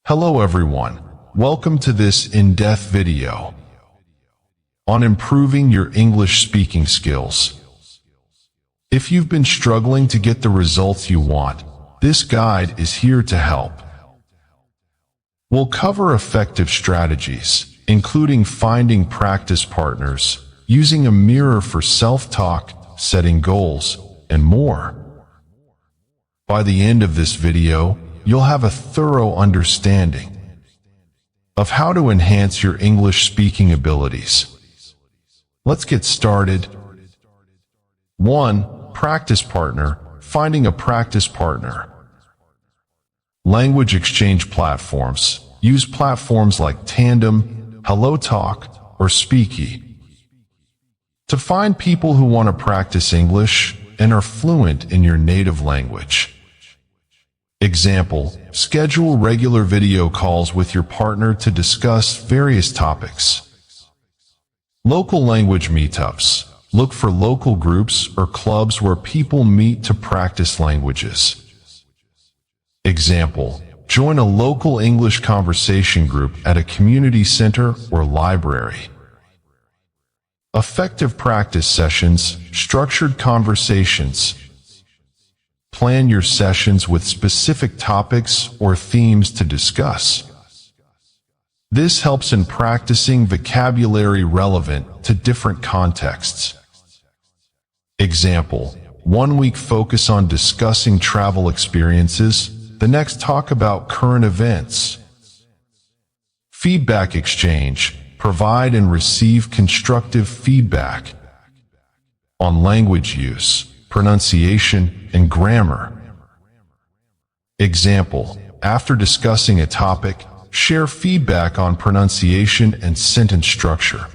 Hello everyone, welcome to this in-depth video on improving your English speaking skills. If you've been struggling to get the results you want, this guide is here to help. We'll cover effective strategies, including finding practice partners, using a mirror for self-talk, setting goals, and more. By the end of this video, you'll have a thorough understanding of how to enhance your English speaking abilities. Let's get started. 1. Practice partner. Finding a practice partner. Language exchange platforms. Use platforms like Tandem, HelloTalk, or Speaky to find people who want to practice English and are fluent in your native language. Example, schedule regular video calls with your partner to discuss various topics. Local language meetups. Look for local groups or clubs where people meet to practice languages. Example, join a local English conversation group at a community center or library. Effective practice sessions. Structured conversations. Plan your sessions with specific topics or themes to discuss. This helps in practicing vocabulary relevant to different contexts. Example, 1 week focus on discussing travel experiences, the next talk about current events. Feedback exchange. Provide and receive constructive feedback on language use, pronunciation, and grammar. Example, after discussing a topic, share feedback on pronunciation and sentence structure.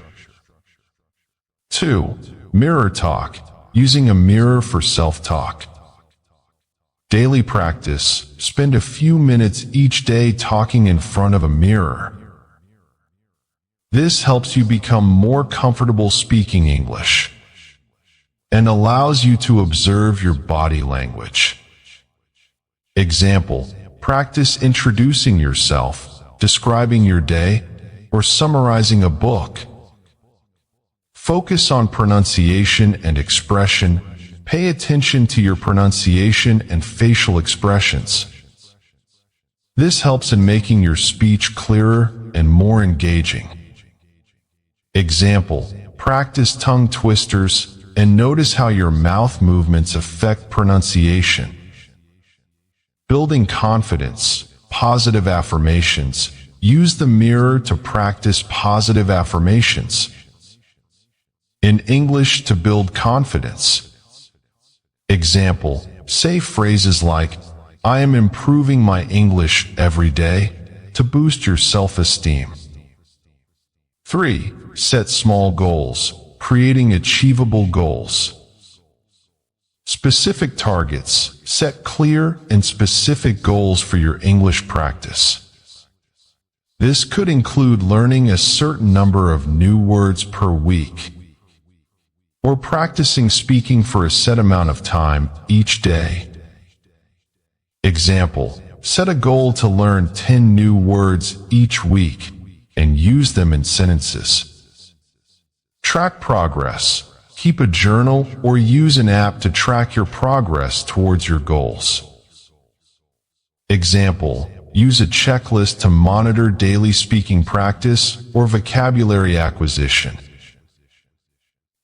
2. Mirror talk. Using a mirror for self-talk. Daily practice. Spend a few minutes each day talking in front of a mirror. This helps you become more comfortable speaking English and allows you to observe your body language. Example, practice introducing yourself, describing your day, or summarizing a book. Focus on pronunciation and expression. Pay attention to your pronunciation and facial expressions. This helps in making your speech clearer and more engaging. Example, practice tongue twisters and notice how your mouth movements affect pronunciation. Building confidence. Positive affirmations. Use the mirror to practice positive affirmations in English to build confidence. Example, say phrases like, I am improving my English every day to boost your self-esteem. 3. Set small goals. Creating achievable goals. Specific targets. Set clear and specific goals for your English practice. This could include learning a certain number of new words per week, or practicing speaking for a set amount of time each day. Example, set a goal to learn 10 new words each week and use them in sentences. Track progress. Keep a journal or use an app to track your progress towards your goals. Example, use a checklist to monitor daily speaking practice or vocabulary acquisition.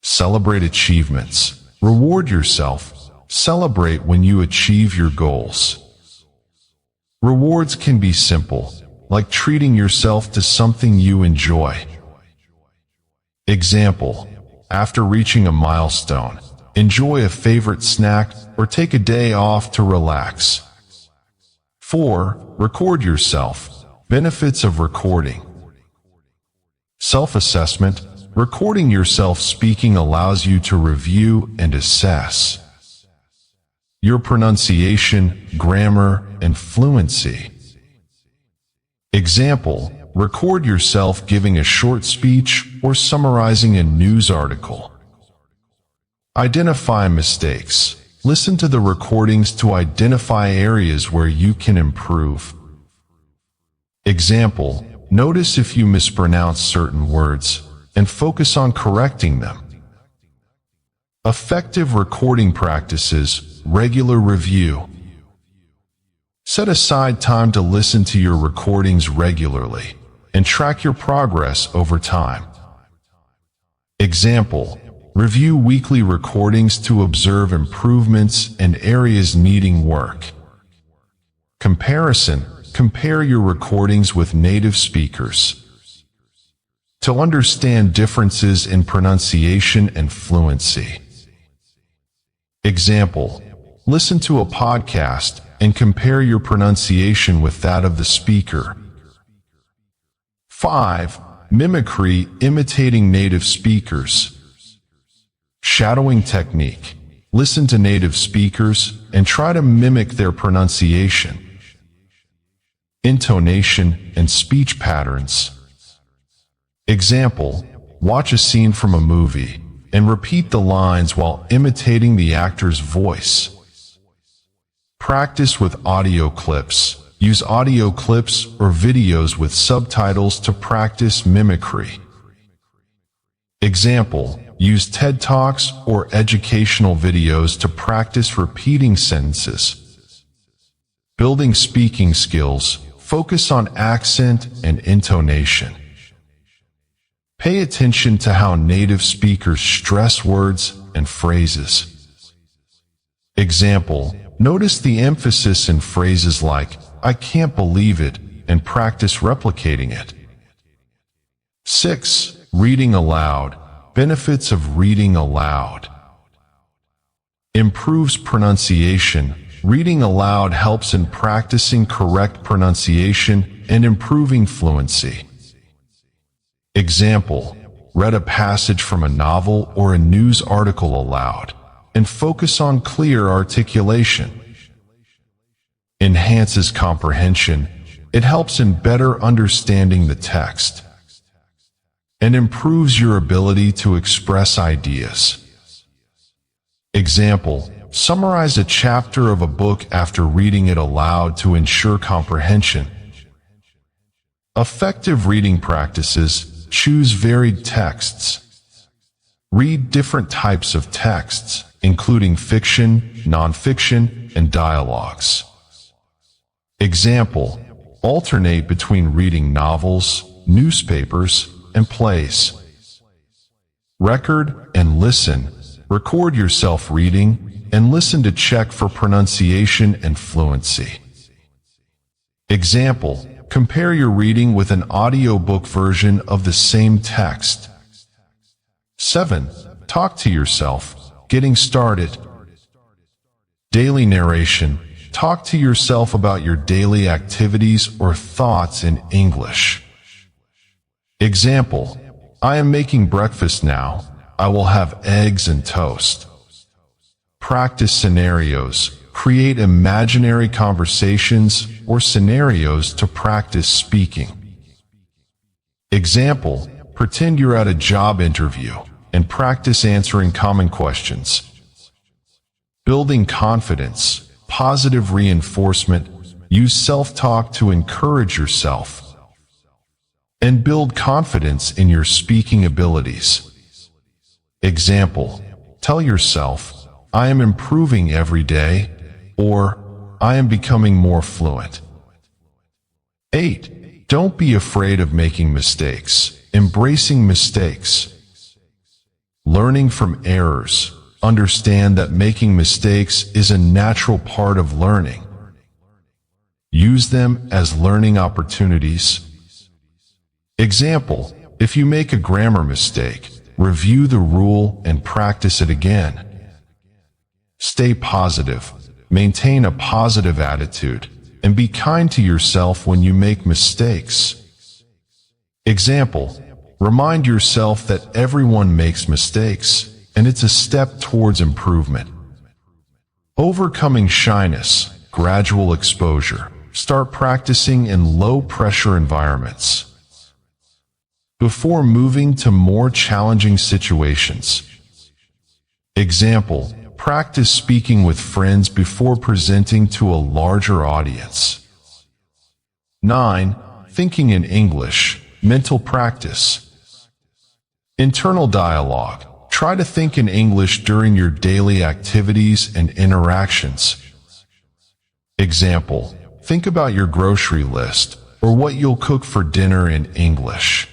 Celebrate achievements. Reward yourself. Celebrate when you achieve your goals. Rewards can be simple, like treating yourself to something you enjoy. Example, after reaching a milestone, enjoy a favorite snack or take a day off to relax. 4. Record yourself. Benefits of recording. Self-assessment. Recording yourself speaking allows you to review and assess your pronunciation, grammar, and fluency. Example, record yourself giving a short speech or summarizing a news article. Identify mistakes. Listen to the recordings to identify areas where you can improve. Example, notice if you mispronounce certain words and focus on correcting them. Effective recording practices, regular review. Set aside time to listen to your recordings regularly and track your progress over time. Example, review weekly recordings to observe improvements and areas needing work. Comparison, compare your recordings with native speakers to understand differences in pronunciation and fluency. Example, listen to a podcast and compare your pronunciation with that of the speaker. 5. Mimicry, imitating native speakers. Shadowing technique. Listen to native speakers and try to mimic their pronunciation, intonation, and speech patterns. Example, watch a scene from a movie and repeat the lines while imitating the actor's voice. Practice with audio clips. Use audio clips or videos with subtitles to practice mimicry. Example, use TED Talks or educational videos to practice repeating sentences. Building speaking skills. Focus on accent and intonation. Pay attention to how native speakers stress words and phrases. Example, notice the emphasis in phrases like, "I can't believe it," and practice replicating it. 6. Reading aloud. Benefits of reading aloud. Improves pronunciation. Reading aloud helps in practicing correct pronunciation and improving fluency. Example, read a passage from a novel or a news article aloud and focus on clear articulation. Enhances comprehension. It helps in better understanding the text and improves your ability to express ideas. Example, summarize a chapter of a book after reading it aloud to ensure comprehension. Effective reading practices. Choose varied texts. Read different types of texts, including fiction, nonfiction, and dialogues. Example, alternate between reading novels, newspapers, and plays. Record and listen. Record yourself reading and listen to check for pronunciation and fluency. Example, compare your reading with an audiobook version of the same text. 7. Talk to yourself. Getting started. Daily narration. Talk to yourself about your daily activities or thoughts in English. Example, I am making breakfast now. I will have eggs and toast. Practice scenarios. Create imaginary conversations or scenarios to practice speaking. Example, pretend you're at a job interview and practice answering common questions. Building confidence. Positive reinforcement. Use self-talk to encourage yourself and build confidence in your speaking abilities. Example, tell yourself, I am improving every day, or I am becoming more fluent. 8. Don't be afraid of making mistakes. Embracing mistakes. Learning from errors. Understand that making mistakes is a natural part of learning. Use them as learning opportunities. Example, if you make a grammar mistake, review the rule and practice it again. Stay positive. Maintain a positive attitude and be kind to yourself when you make mistakes. Example, remind yourself that everyone makes mistakes and it's a step towards improvement. Overcoming shyness. Gradual exposure. Start practicing in low-pressure environments before moving to more challenging situations. Example, practice speaking with friends before presenting to a larger audience. 9. thinking in English, mental practice. Internal dialogue. Try to think in English during your daily activities and interactions. Example, think about your grocery list or what you'll cook for dinner in English.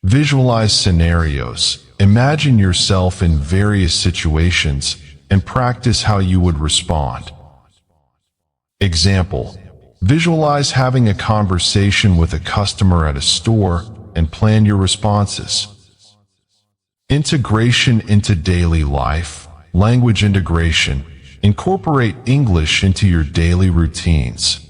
Visualize scenarios. Imagine yourself in various situations and practice how you would respond. Example, visualize having a conversation with a customer at a store and plan your responses. Integration into daily life, language integration. Incorporate English into your daily routines.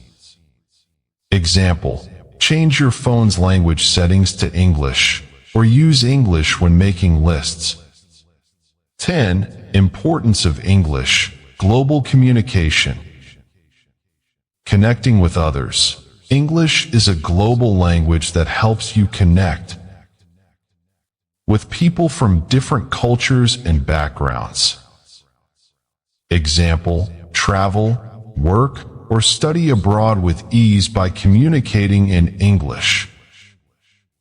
Example, change your phone's language settings to English or use English when making lists. 10. Importance of English, global communication. Connecting with others. English is a global language that helps you connect with people from different cultures and backgrounds. Example, travel, work, or study abroad with ease by communicating in English.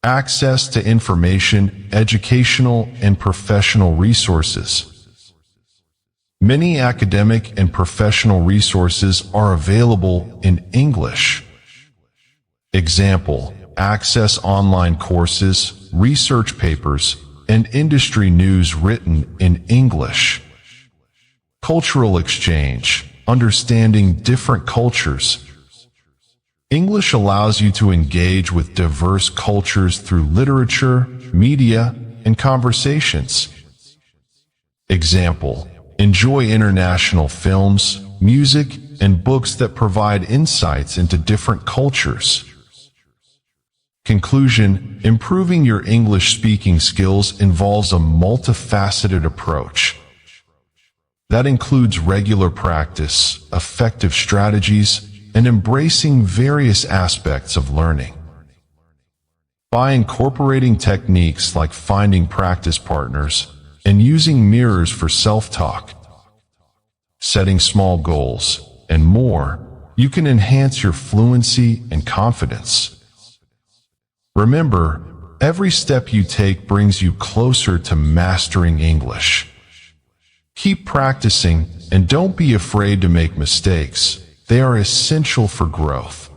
Access to information, educational, and professional resources. Many academic and professional resources are available in English. Example, access online courses, research papers, and industry news written in English. Cultural exchange, understanding different cultures. English allows you to engage with diverse cultures through literature, media, and conversations. Example, enjoy international films, music, and books that provide insights into different cultures. Conclusion, improving your English speaking skills involves a multifaceted approach. That includes regular practice, effective strategies, and embracing various aspects of learning. By incorporating techniques like finding practice partners and using mirrors for self-talk, setting small goals, and more, you can enhance your fluency and confidence. Remember, every step you take brings you closer to mastering English. Keep practicing and don't be afraid to make mistakes. They are essential for growth.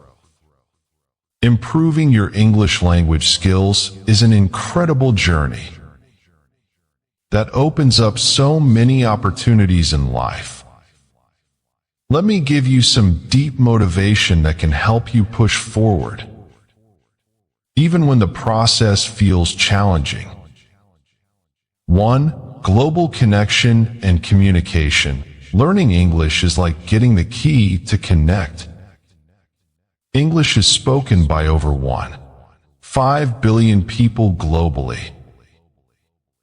Improving your English language skills is an incredible journey that opens up so many opportunities in life. Let me give you some deep motivation that can help you push forward, even when the process feels challenging. 1. Global connection and communication. Learning English is like getting the key to connect. English is spoken by over 1.5 billion people globally.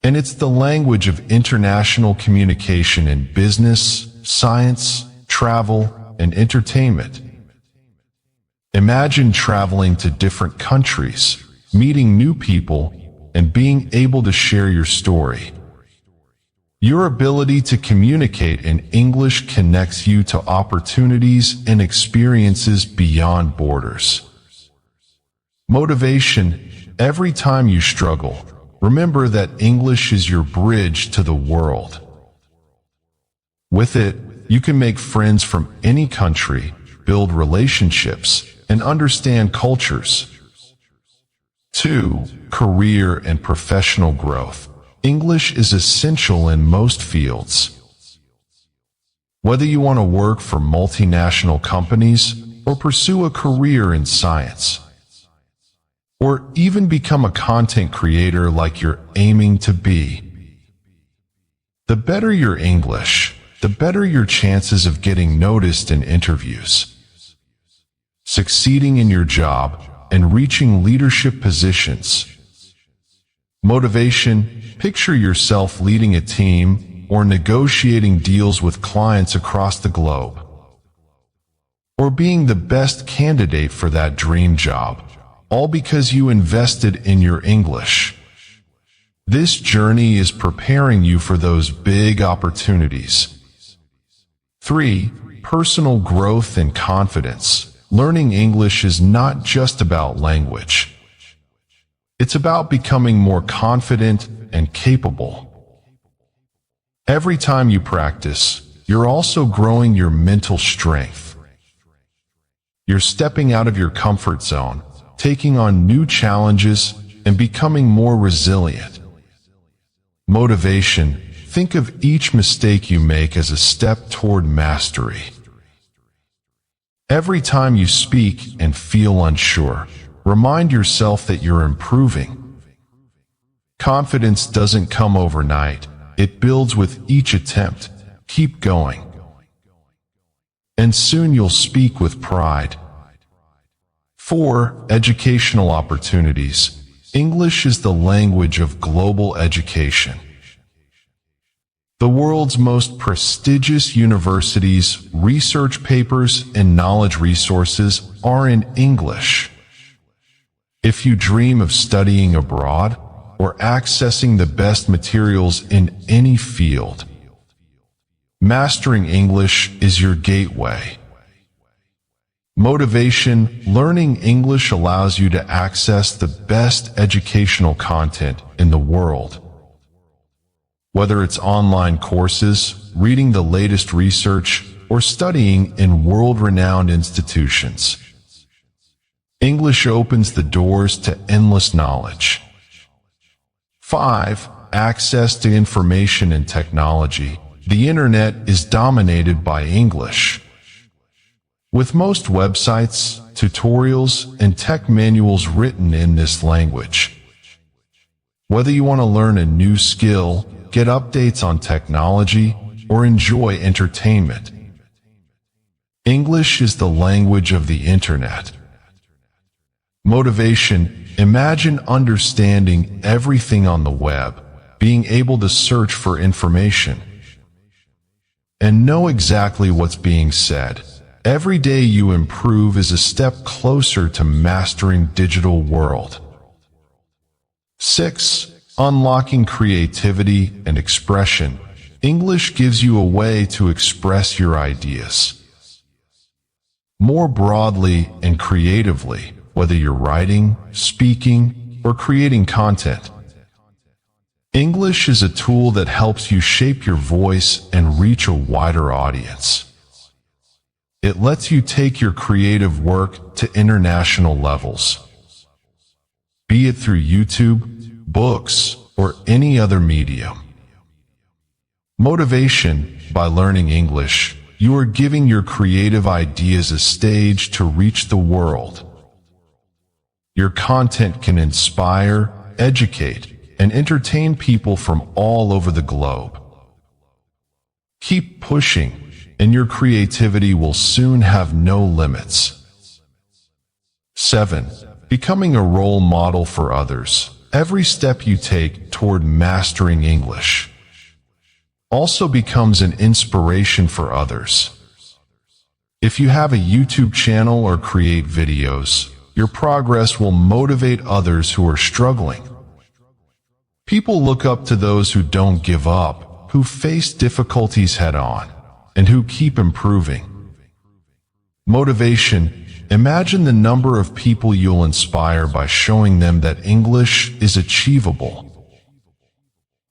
And it's the language of international communication in business, science, travel, and entertainment. Imagine traveling to different countries, meeting new people, and being able to share your story. Your ability to communicate in English connects you to opportunities and experiences beyond borders. Motivation. Every time you struggle, remember that English is your bridge to the world. With it, you can make friends from any country, build relationships, and understand cultures. 2. Career and professional growth. English is essential in most fields. Whether you want to work for multinational companies or pursue a career in science, or even become a content creator like you're aiming to be, the better your English, the better your chances of getting noticed in interviews, succeeding in your job, and reaching leadership positions. Motivation. Picture yourself leading a team or negotiating deals with clients across the globe, or being the best candidate for that dream job, all because you invested in your English. This journey is preparing you for those big opportunities. 3. Personal growth and confidence. learning English is not just about language. It's about becoming more confident and capable. Every time you practice, you're also growing your mental strength. You're stepping out of your comfort zone, taking on new challenges, and becoming more resilient. Motivation. Think of each mistake you make as a step toward mastery. Every time you speak and feel unsure, remind yourself that you're improving. Confidence doesn't come overnight. It builds with each attempt. Keep going. And soon you'll speak with pride. 4. Educational opportunities. English is the language of global education. The world's most prestigious universities, research papers, and knowledge resources are in English. If you dream of studying abroad or accessing the best materials in any field, mastering English is your gateway. Motivation. Learning English allows you to access the best educational content in the world. Whether it's online courses, reading the latest research, or studying in world-renowned institutions, English opens the doors to endless knowledge. 5. Access to information and technology. The internet is dominated by English. With most websites, tutorials, and tech manuals written in this language. Whether you want to learn a new skill, get updates on technology, or enjoy entertainment, English is the language of the internet. Motivation. Imagine understanding everything on the web, being able to search for information, and know exactly what's being said. Every day you improve is a step closer to mastering digital world. 6. Unlocking creativity and expression. English gives you a way to express your ideas more broadly and creatively, whether you're writing, speaking, or creating content. English is a tool that helps you shape your voice and reach a wider audience. It lets you take your creative work to international levels, be it through YouTube, books, or any other medium. Motivation. By learning English, you are giving your creative ideas a stage to reach the world. Your content can inspire, educate, and entertain people from all over the globe. Keep pushing, and your creativity will soon have no limits. 7. Becoming a role model for others. Every step you take toward mastering English also becomes an inspiration for others. If you have a YouTube channel or create videos, your progress will motivate others who are struggling. People look up to those who don't give up, who face difficulties head-on, and who keep improving. Motivation. Imagine the number of people you'll inspire by showing them that English is achievable.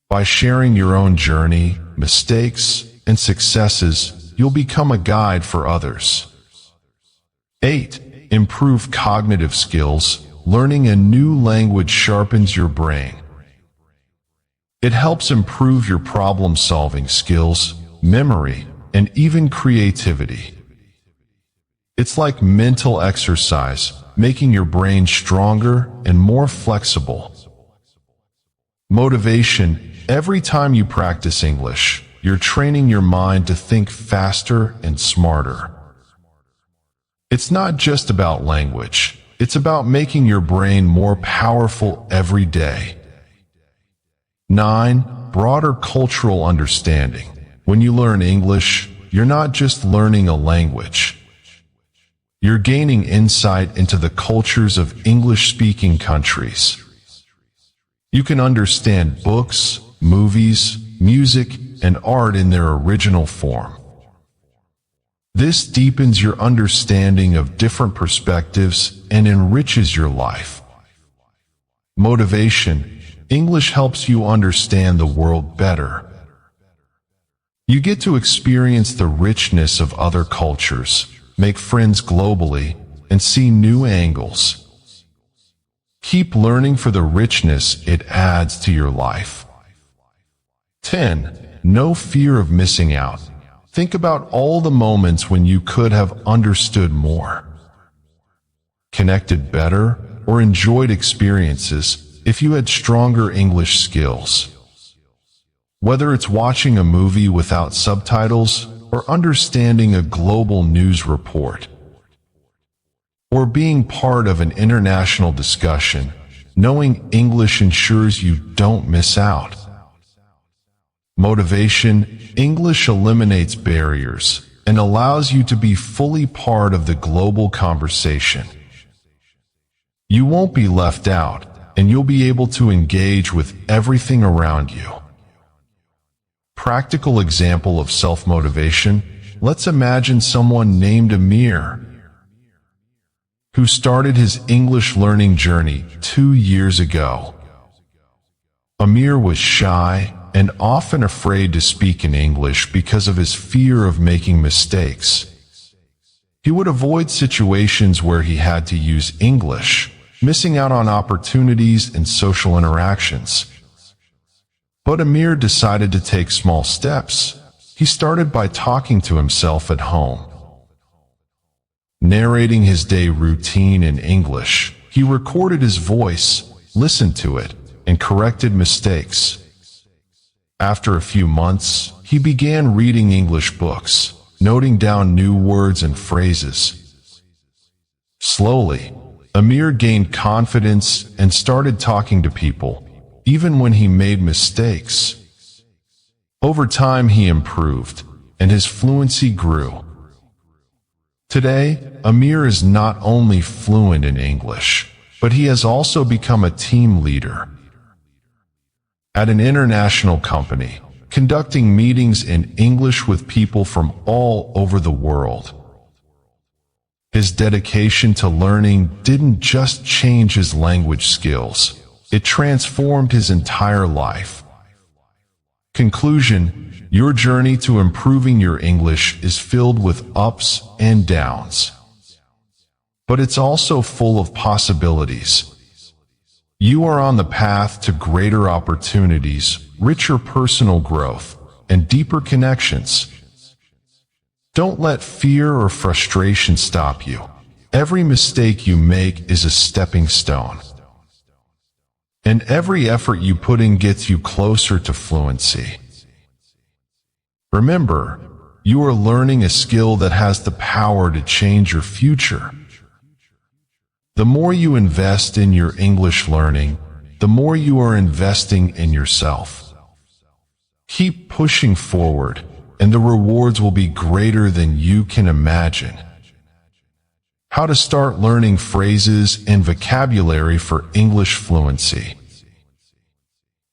By sharing your own journey, mistakes, and successes, you'll become a guide for others. 8. Improve cognitive skills. Learning a new language sharpens your brain. It helps improve your problem-solving skills, memory, and even creativity. It's like mental exercise, making your brain stronger and more flexible. Motivation. Every time you practice English, you're training your mind to think faster and smarter. It's not just about language. It's about making your brain more powerful every day. 9. Broader cultural understanding. When you learn English, you're not just learning a language. You're gaining insight into the cultures of English-speaking countries. You can understand books, movies, music, and art in their original form. This deepens your understanding of different perspectives and enriches your life. Motivation. English helps you understand the world better. You get to experience the richness of other cultures, make friends globally, and see new angles. Keep learning for the richness it adds to your life. 10. No fear of missing out. Think about all the moments when you could have understood more, connected better, or enjoyed experiences if you had stronger English skills. Whether it's watching a movie without subtitles, or understanding a global news report, or being part of an international discussion, knowing English ensures you don't miss out. Motivation. English eliminates barriers and allows you to be fully part of the global conversation. You won't be left out, and you'll be able to engage with everything around you. Practical example of self-motivation. Let's imagine someone named Amir, who started his English learning journey 2 years ago. Amir was shy and often afraid to speak in English because of his fear of making mistakes. He would avoid situations where he had to use English, missing out on opportunities and social interactions. But Amir decided to take small steps. He started by talking to himself at home, narrating his day routine in English. He recorded his voice, listened to it, and corrected mistakes. After a few months, he began reading English books, noting down new words and phrases. Slowly, Amir gained confidence and started talking to people, even when he made mistakes. Over time, he improved, and his fluency grew. Today, Amir is not only fluent in English, but he has also become a team leader at an international company, conducting meetings in English with people from all over the world. His dedication to learning didn't just change his language skills, it transformed his entire life. Conclusion: your journey to improving your English is filled with ups and downs, but it's also full of possibilities. You are on the path to greater opportunities, richer personal growth, and deeper connections. Don't let fear or frustration stop you. Every mistake you make is a stepping stone, and every effort you put in gets you closer to fluency. Remember, you are learning a skill that has the power to change your future. The more you invest in your English learning, the more you are investing in yourself. Keep pushing forward, and the rewards will be greater than you can imagine. How to start learning phrases and vocabulary for English fluency.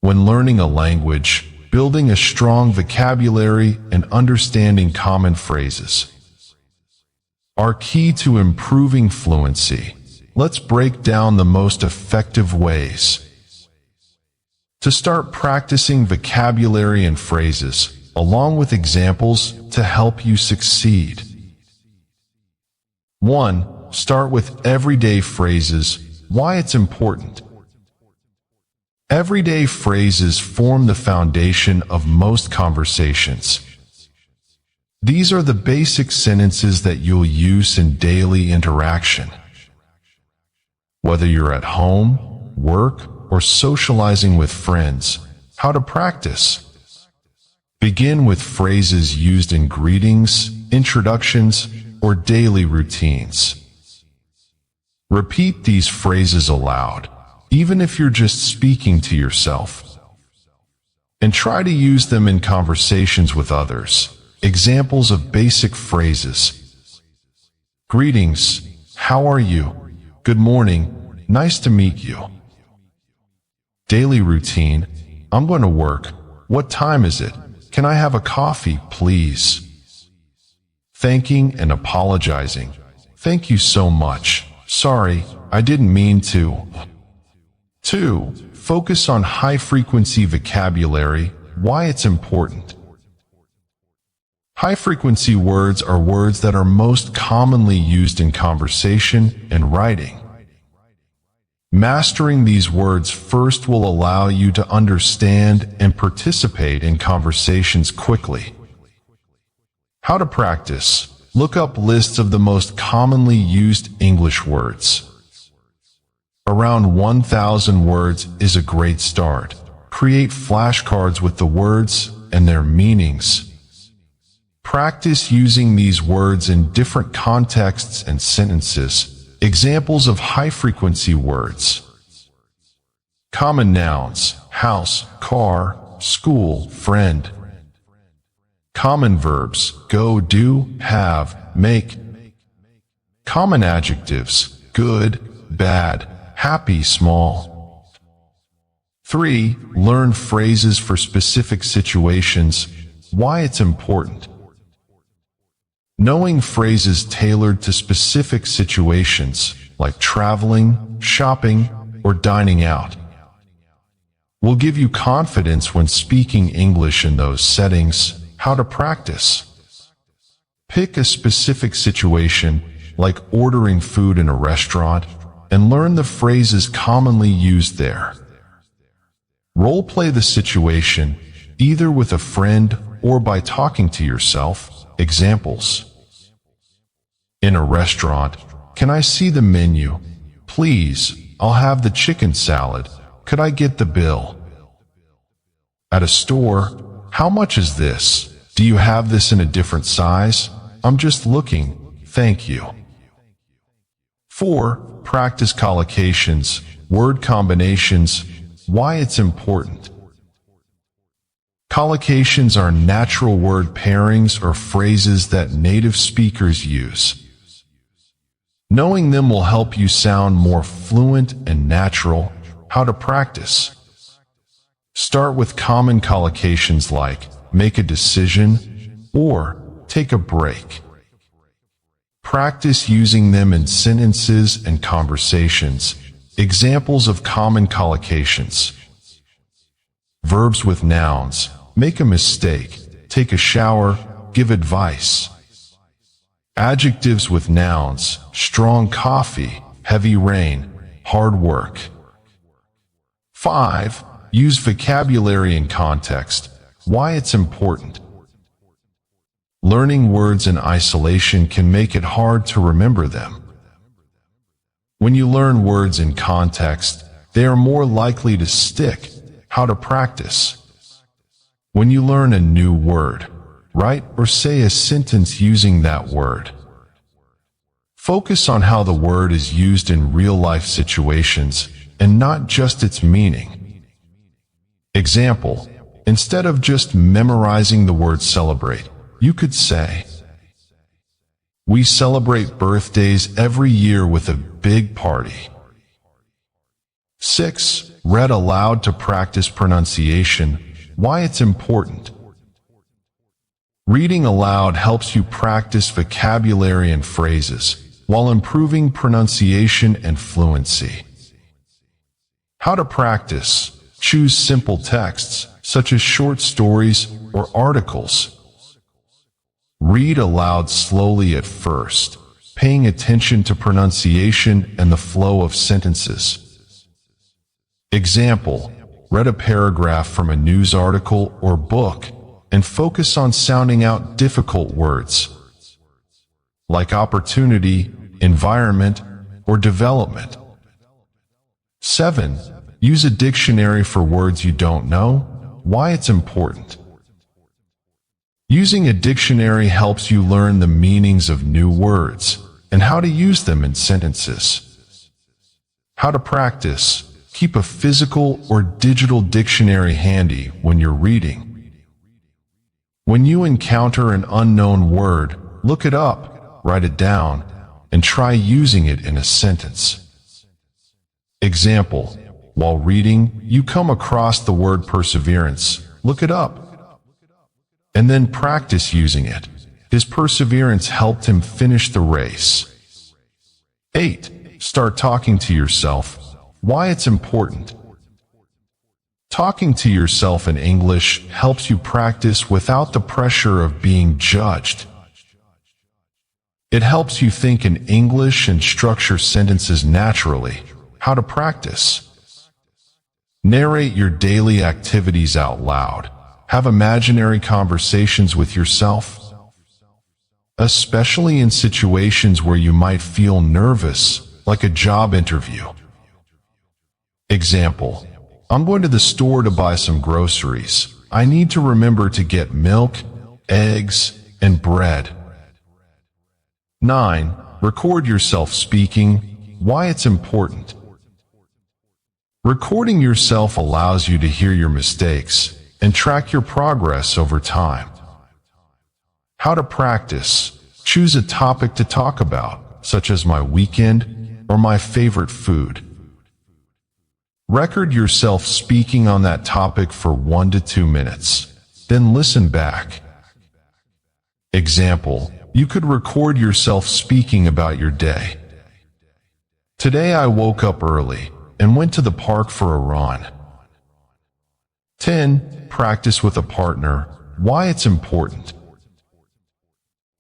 When learning a language, building a strong vocabulary and understanding common phrases are key to improving fluency. Let's break down the most effective ways to start practicing vocabulary and phrases, along with examples to help you succeed. 1. Start with everyday phrases. Why it's important. Everyday phrases form the foundation of most conversations. These are the basic sentences that you'll use in daily interaction. Whether you're at home, work, or socializing with friends, how to practice. Begin with phrases used in greetings, introductions, or daily routines. Repeat these phrases aloud, even if you're just speaking to yourself, and try to use them in conversations with others. Examples of basic phrases. Greetings, how are you? Good morning, nice to meet you. Daily routine, I'm going to work. What time is it? Can I have a coffee, please? thanking and apologizing. Thank you so much. Sorry, I didn't mean to. 2. Focus on high-frequency vocabulary. Why it's important. High-frequency words are words that are most commonly used in conversation and writing. Mastering these words first will allow you to understand and participate in conversations quickly. How to practice. Look up lists of the most commonly used English words. Around 1,000 words is a great start. Create flashcards with the words and their meanings. Practice using these words in different contexts and sentences. Examples of high-frequency words. Common nouns: house, car, school, friend. Common verbs: go, do, have, make. Common adjectives: good, bad, happy, small. 3. Learn phrases for specific situations. Why it's important. Knowing phrases tailored to specific situations, like traveling, shopping, or dining out, will give you confidence when speaking English in those settings. How to practice. Pick a specific situation, like ordering food in a restaurant, and learn the phrases commonly used there. Role-play the situation, either with a friend or by talking to yourself. Examples. In a restaurant, can I see the menu? Please, I'll have the chicken salad. Could I get the bill? At a store, how much is this? Do you have this in a different size? I'm just looking, thank you. 4. Practice collocations, word combinations. Why it's important. Collocations are natural word pairings or phrases that native speakers use. Knowing them will help you sound more fluent and natural. How to practice. Start with common collocations like make a decision or take a break. Practice using them in sentences and conversations. Examples of common collocations. Verbs with nouns: make a mistake, take a shower, give advice. Adjectives with nouns: strong coffee, heavy rain, hard work. 5. Use vocabulary in context. Why it's important. Learning words in isolation can make it hard to remember them. When you learn words in context, they are more likely to stick. How to practice. When you learn a new word, write or say a sentence using that word. Focus on how the word is used in real-life situations and not just its meaning. Example, instead of just memorizing the word celebrate, you could say, we celebrate birthdays every year with a big party. 6. Read aloud to practice pronunciation. Why it's important. Reading aloud helps you practice vocabulary and phrases while improving pronunciation and fluency. How to practice. Choose simple texts, such as short stories or articles. Read aloud slowly at first, paying attention to pronunciation and the flow of sentences. Example, read a paragraph from a news article or book and focus on sounding out difficult words, like opportunity, environment, or development. 7. Use a dictionary for words you don't know. Why it's important. Using a dictionary helps you learn the meanings of new words and how to use them in sentences. How to practice. Keep a physical or digital dictionary handy when you're reading. When you encounter an unknown word, look it up, write it down, and try using it in a sentence. Example, while reading, you come across the word perseverance, look it up, and then practice using it. His perseverance helped him finish the race. 8. Start talking to yourself. Why it's important. Talking to yourself in English helps you practice without the pressure of being judged. It helps you think in English and structure sentences naturally. How to practice. Narrate your daily activities out loud. Have imaginary conversations with yourself, especially in situations where you might feel nervous, like a job interview. Example: I'm going to the store to buy some groceries. I need to remember to get milk, eggs, and bread. 9. Record yourself speaking. Why it's important. Recording yourself allows you to hear your mistakes and track your progress over time. How to practice. Choose a topic to talk about, such as my weekend or my favorite food. Record yourself speaking on that topic for 1 to 2 minutes, then listen back. Example: you could record yourself speaking about your day. Today I woke up early and went to the park for a run. 10. Practice with a partner. Why it's important.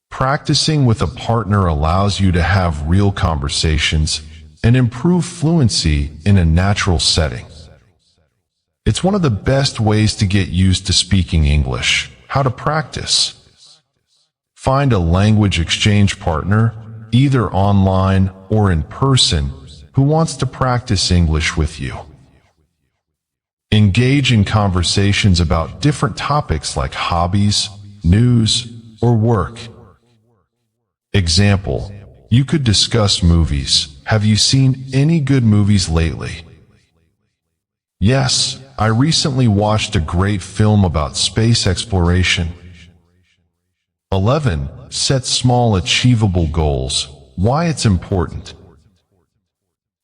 Practicing with a partner allows you to have real conversations and improve fluency in a natural setting. It's one of the best ways to get used to speaking English. How to practice. Find a language exchange partner, either online or in person, who wants to practice English with you. Engage in conversations about different topics like hobbies, news, or work. Example: you could discuss movies. Have you seen any good movies lately? Yes, I recently watched a great film about space exploration. 11. Set small achievable goals. Why it's important.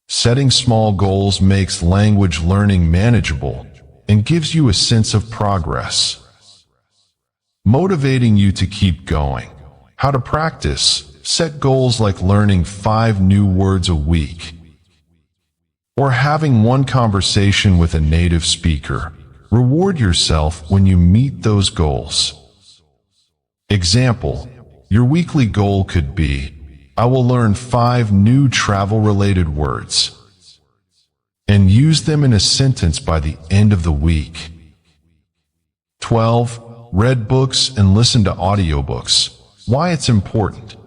Setting small goals makes language learning manageable and gives you a sense of progress, motivating you to keep going. How to practice. Set goals like learning 5 new words a week, or having one conversation with a native speaker. Reward yourself when you meet those goals. Example: your weekly goal could be, I will learn 5 new travel-related words, and use them in a sentence by the end of the week. 12. Read books and listen to audiobooks. Why it's important.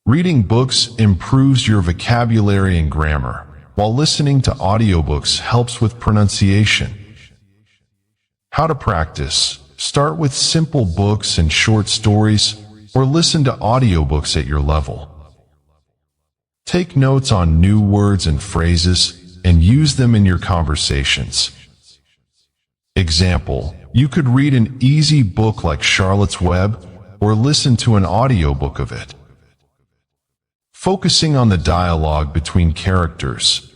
Reading books improves your vocabulary and grammar, while listening to audiobooks helps with pronunciation. How to practice. Start with simple books and short stories, or listen to audiobooks at your level. Take notes on new words and phrases, and use them in your conversations. Example: you could read an easy book like Charlotte's Web, or listen to an audiobook of it. Focusing on the dialogue between characters